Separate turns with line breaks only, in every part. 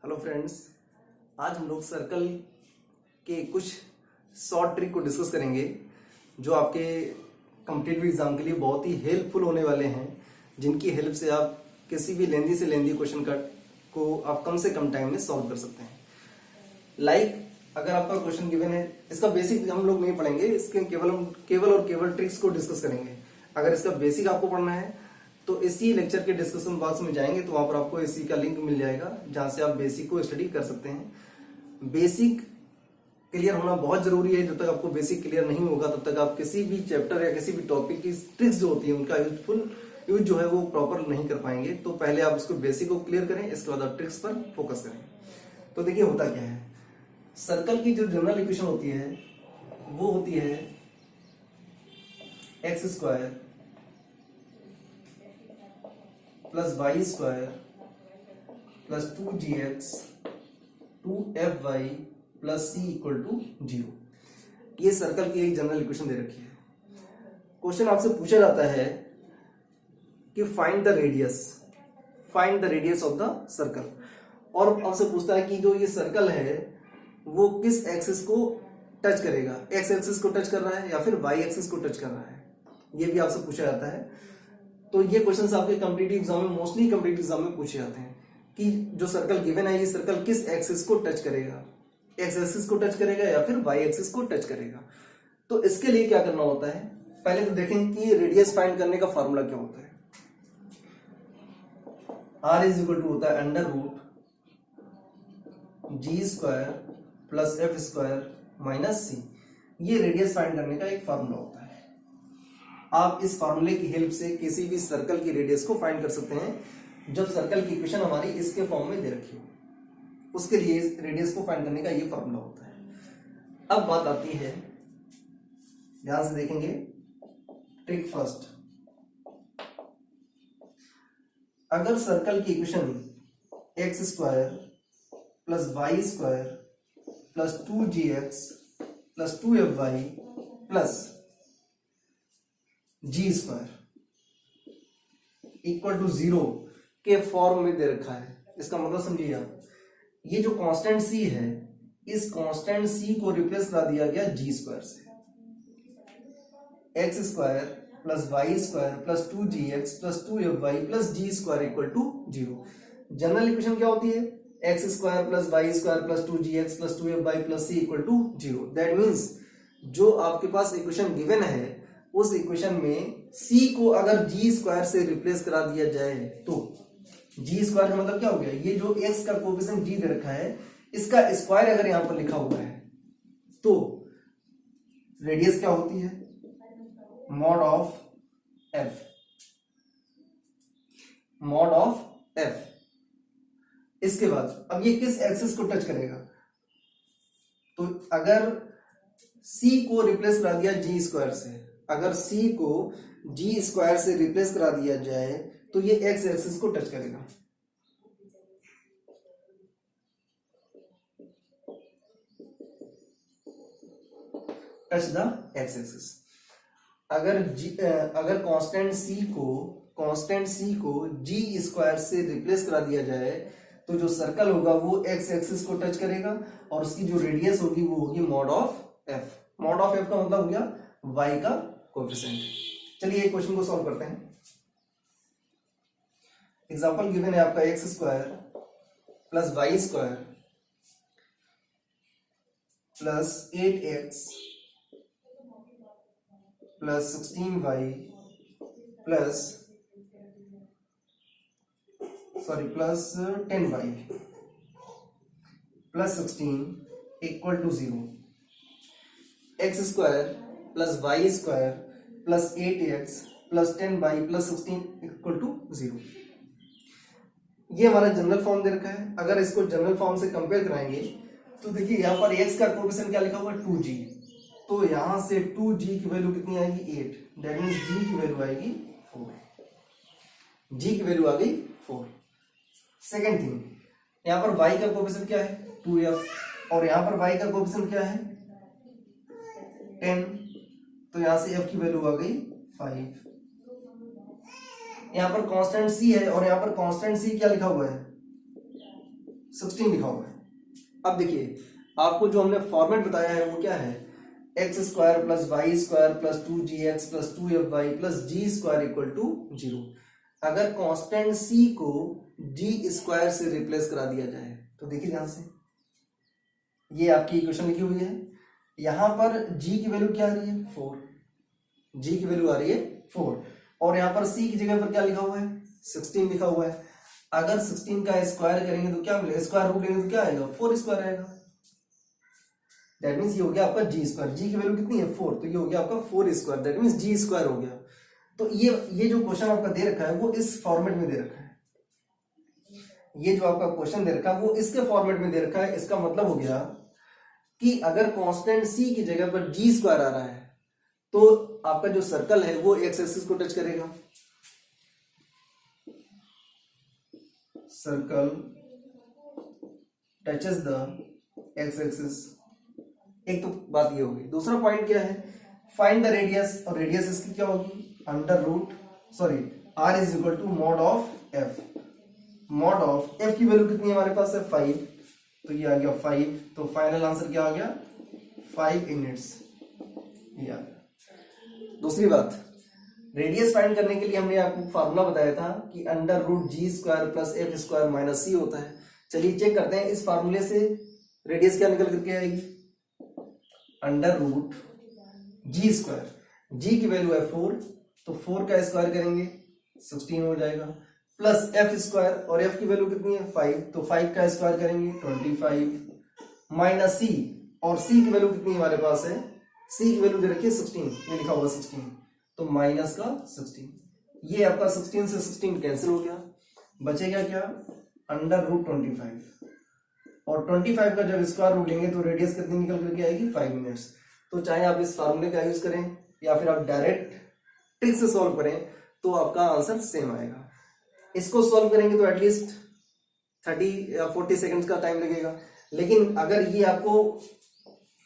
Hello friends, आज हम लोग सर्कल के कुछ शॉर्ट ट्रिक को डिस्कस करेंगे जो आपके कॉम्पिटिटिव एग्जाम के लिए बहुत ही हेल्पफुल होने वाले हैं, जिनकी हेल्प से आप किसी भी लेंदी से लेंदी क्वेश्चन को आप कम से कम टाइम में सॉल्व कर सकते हैं। अगर आपका क्वेश्चन गिवन है, इसका बेसिक हम लोग नहीं पढ़ेंगे, इसके केवल ट्रिक्स को डिस्कस करेंगे। अगर इसका बेसिक आपको पढ़ना है तो इसी लेक्चर के डिस्कशन बॉक्स में जाएंगे तो वहां पर आपको इसी का लिंक मिल जाएगा, जहां से आप बेसिक को स्टडी कर सकते हैं। बेसिक क्लियर होना बहुत जरूरी है। जब तक आपको बेसिक क्लियर नहीं होगा तब तक आप किसी भी चैप्टर या किसी भी टॉपिक की ट्रिक्स जो होती है उनका यूज जो है वो प्रॉपर नहीं कर पाएंगे। तो पहले आप उसको बेसिक को क्लियर करें, इसके बाद आप ट्रिक्स पर फोकस करें। तो देखिए होता क्या है, सर्कल की जो जनरल इक्वेशन होती है वो होती है x square plus y square plus 2gx 2fy plus c equal to 0। ये सर्कल की एक जनरल इक्वेशन दे रखी है। क्वेश्चन आपसे पूछा जाता है कि find the radius of the circle, और आपसे पूछता है कि जो ये सर्कल है वो किस एक्सिस को टच करेगा, एक्स एक्सिस को टच कर रहा है या फिर वाई एक्सिस को टच कर रहा है, ये भी आपसे पूछा जाता है। तो ये क्वेश्चंस आपके कॉम्पिटिटिव एग्जाम में, मोस्टली कॉम्पिटिटिव एग्जाम में पूछे जाते हैं कि जो सर्कल गिवन है ये सर्कल किस एक्सिस को टच करेगा, एक्स एक्सिस को टच करेगा या फिर वाई एक्सिस को टच करेगा। तो इसके लिए क्या करना होता है, पहले तो देखें कि रेडियस फाइंड करने का फॉर्मूला क्या होता है। r इज इक्वल टू होता है under root G square plus F square minus C. ये रेडियस फाइंड करने का एक फॉर्मूला होता है। आप इस फार्मूले की हेल्प से किसी भी सर्कल की रेडियस को फाइंड कर सकते हैं जब सर्कल की इक्वेशन हमारी इसके फॉर्म में दे रखी हो। उसके लिए रेडियस को फाइंड करने का ये फॉर्मूला होता है। अब बात आती है, ध्यान से देखेंगे, ट्रिक फर्स्ट। अगर सर्कल की equation x square plus y square plus 2gx plus 2fy plus g square equal to 0 के फॉर्म में दे रखा है, इसका मतलब समझिए आप, ये जो कांस्टेंट c है इस कांस्टेंट c को रिप्लेस करा दिया गया जी स्क्वायर से। X square plus y square plus 2gx plus 2fy plus g square equal to 0। General equation क्या होती है, x square plus y square plus 2gx plus 2fy plus c equal to 0। That means जो आपके पास equation given है उस equation में c को अगर जी स्क्वायर से रिप्लेस करा दिया जाए तो जी स्क्वायर का मतलब क्या हो गया, ये जो x का कोएफिशिएंट g दे रखा है इसका स्क्वायर अगर यहां पर लिखा हुआ है तो रेडियस क्या होती है, मॉड ऑफ f। इसके बाद अब ये किस एक्सिस को टच करेगा, तो अगर c को रिप्लेस करा दिया जी स्क्वायर से, अगर c को जी स्क्वायर से रिप्लेस करा दिया जाए तो ये एक्स एक्सिस को टच करेगा। Touch the x axis. अगर कांस्टेंट c को जी स्क्वायर से रिप्लेस करा दिया जाए तो जो सर्कल होगा वो एक्स एक्सिस को टच करेगा और उसकी जो रेडियस होगी वो होगी mod of f। Mod of f का मतलब हो गया y का कोएफिशिएंट। चलिए एक क्वेश्चन को सॉल्व करते हैं। एग्जांपल गिवन है आपका x square plus y square plus 8x plus 16y plus 10y plus 16 equal to 0। X square plus y square plus 8x plus 10y plus 16 equal to 0। ये हमारा general form दे रखा है। अगर इसको जनरल फॉर्म से compare कराएंगे तो देखिए यहाँ पर x का कोएफिशिएंट क्या लिखा हुआ है 2g, तो यहां से 2g की वैल्यू कितनी आएगी 8। दैट मीन्स g की वैल्यू आएगी 4। g की वैल्यू आ गई 4। सेकेंड थिंग, यहाँ पर y का कोएफिशिएंट क्या है 2f और यहाँ पर y का कोएफिशिएंट क्या है 10, तो यहां से f की वैल्यू आ गई 5। यहाँ पर कांस्टेंट c है और यहाँ पर कांस्टेंट c क्या लिखा हुआ है 16 लिखा हुआ है। अब देखिए आपको जो हमने फॉर्मेट बताया है वो क्या है, x square plus y square plus 2gx plus 2fy plus g square equal to 0। अगर कांस्टेंट c को जी स्क्वायर से रिप्लेस करा दिया जाए तो देखिए ध्यान से, ये आपकी इक्वेशन लिखी हुई है, यहां पर g की वैल्यू क्या आ रही है 4, g की वैल्यू आ रही है 4, और यहां पर c की जगह पर क्या लिखा हुआ है 16 लिखा हुआ है। अगर 16 का स्क्वायर करेंगे तो क्या मिलेगा, स्क्वायर रूट लेंगे तो क्या आएगा 4 स्क्वायर आएगा। दैट मीन्स ये हो गया आपका जी स्क्वायर, जी की वैल्यू कितनी है 4, तो ये हो गया आपका 4 square, that means g square हो गया। तो ये जो क्वेश्चन आपका दे रखा है वो इस फॉर्मेट में दे रखा है, ये जो आपका क्वेश्चन दे रखा है वो इसके फॉर्मेट में दे रखा है। इसका मतलब हो गया कि अगर कांस्टेंट c की जगह पर जी स्क्वायर आ रहा है तो आपका जो सर्कल है वो एक्स एक्सिस को टच करेगा, circle touches the x axis. एक तो बात ये होगी। दूसरा पॉइंट क्या है, फाइंड द रेडियस, और रेडियस इसकी क्या होगी under root r is equal to mod of f। Mod of f की वैल्यू कितनी है हमारे पास है 5, तो ये आ गया 5, तो फाइनल आंसर क्या आ गया 5 यूनिट्स, ये आ गया। दूसरी बात, रेडियस फाइंड करने के लिए हमने आपको फार्मूला बताया था कि under root G square plus F square minus C होता है। चलिए चेक करते हैं इस फार्मूले से रेडियस क्या निकल करके आएगी, अंडर रूट जी स्क्वायर, जी की वैल्यू है 4, तो 4 का स्क्वायर करेंगे 16 हो जाएगा, प्लस एफ स्क्वायर, और एफ की वैल्यू कितनी है 5, तो 5 का स्क्वायर करेंगे 25, माइनस सी, और सी की वैल्यू कितनी हमारे पास है, सी की वैल्यू दे रखी है 16, ये लिखा हुआ 16, तो माइनस का 16, ये आपका 16 से 16 कैंसिल हो गया, बचेगा क्या अंडर रूट 25, और 25 का जब स्क्वायर रूट लेंगे तो रेडियस कितनी निकल करके आएगी 5 यूनिट्स। तो चाहे आप इस फार्मूले का यूज करें या फिर आप डायरेक्ट ट्रिक से सॉल्व करें तो आपका आंसर सेम आएगा। इसको सॉल्व करेंगे तो एटलीस्ट 30 या 40 सेकंड्स का टाइम लगेगा, लेकिन अगर ये आपको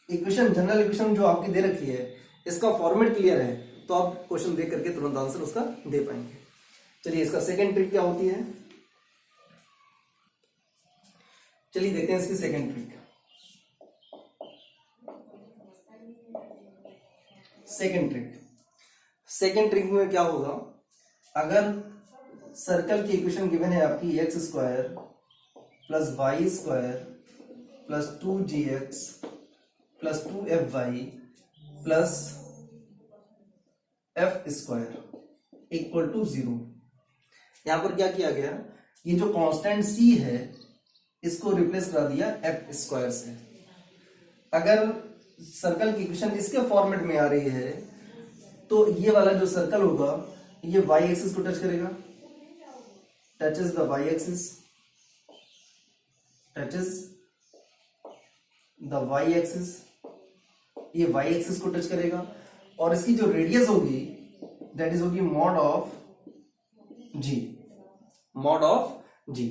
इक्वेशन, जनरल इक्वेशन जो आपकी दे रखी है, इसका फॉर्मेट क्लियर है तो आप क्वेश्चन देख करके तुरंत आंसर उसका दे पाएंगे। चलिए इसका सेकंड ट्रिक क्या होती है, चलिए देखते हैं इसकी सेकंड ट्रिक। सेकंड ट्रिक में क्या होगा, अगर सर्कल की इक्वेशन गिवन है आपकी x square plus y square plus 2gx plus 2fy plus F square equal to 0। यहां पर क्या किया गया, ये जो कांस्टेंट c है इसको रिप्लेस करा दिया एफ स्क्वायर से। अगर सर्कल की इक्वेशन इसके फॉर्मेट में आ रही है तो ये वाला जो सर्कल होगा ये वाई एक्सिस को टच करेगा, touches the Y axis, touches the Y axis, ये वाई एक्सिस को टच करेगा, और इसकी जो रेडियस होगी दैट इज होगी mod of G, mod of G.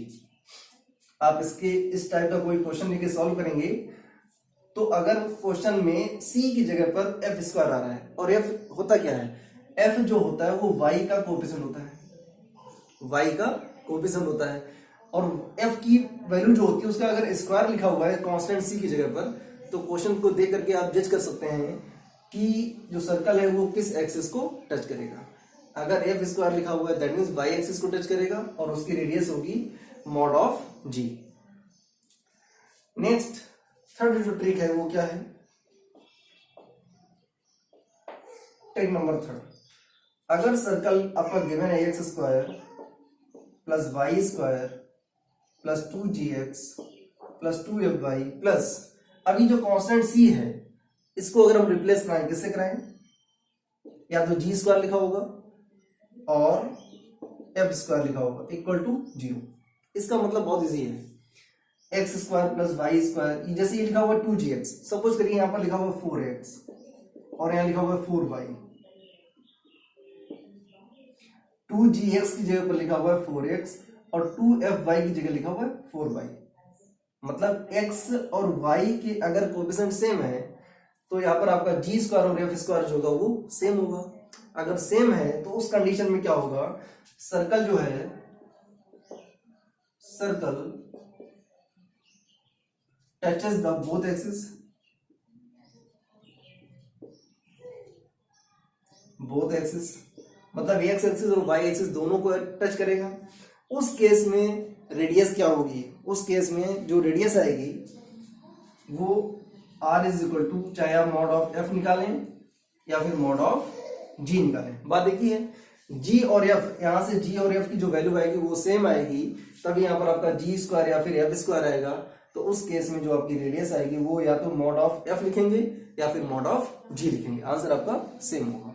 आप इसके इस टाइप का कोई क्वेश्चन लेके सॉल्व करेंगे तो अगर क्वेश्चन में c की जगह पर एफ स्क्वायर आ रहा है, और एफ होता क्या है, एफ जो होता है वो y का कोएफिशिएंट होता है, y का कोएफिशिएंट होता है, और f की वैल्यू जो होती है उसका अगर स्क्वायर लिखा हुआ है कांस्टेंट c की जगह पर, तो क्वेश्चन को देख करके आप जज कर सकते हैं कि जो सर्कल है वो किस एक्सिस को टच करेगा। अगर एफ स्क्वायर लिखा हुआ है दैट मींस वाई एक्सिस को टच करेगा, और उसकी रेडियस होगी mod of g. Next third जो ट्रिक है वो क्या है, ट्रिक नंबर थर्ड, अगर सर्कल आपका गिवन है x square plus y square plus 2gx plus 2fy plus अभी जो कांस्टेंट c है इसको अगर हम रिप्लेस कराएं, किससे कराएं, या तो जी स्क्वायर लिखा होगा और एफ स्क्वायर लिखा होगा इक्वल टू 0। इसका मतलब बहुत इजी है, x square plus y square, जैसे ये लिखा हुआ 2gx, सपोज करिए यहां पर लिखा हुआ 4x और यहां लिखा हुआ 4y, 2gx की जगह पर लिखा हुआ है 4x और 2fy की जगह लिखा हुआ है 4y। मतलब x और y के अगर कोएफिशिएंट सेम है तो यहाँ पर आपका जी स्क्वायर और एफ स्क्वायर जो होगा वो सेम होगा। अगर सेम है तो उस कंडीशन में क्या होगा, सर्कल जो है, circle touches the both axis, both axis मतलब एक्स एक्सिस और वाई एक्सिस दोनों को टच करेगा। उस केस में रेडियस क्या होगी, उस केस में जो रेडियस आएगी वो r इज इक्वल टू, चाहे आप मॉड ऑफ f निकालें या फिर मॉड ऑफ g निकालें। बात देखिए g और f, यहां से g और f की जो वैल्यू आएगी वो सेम आएगी, तब यहाँ पर आपका g स्क्वायर या फिर f स्क्वायर आएगा। तो उस केस में जो आपकी रेडियस आएगी वो या तो मॉड ऑफ f लिखेंगे या फिर मॉड ऑफ g लिखेंगे, आंसर आपका सेम होगा।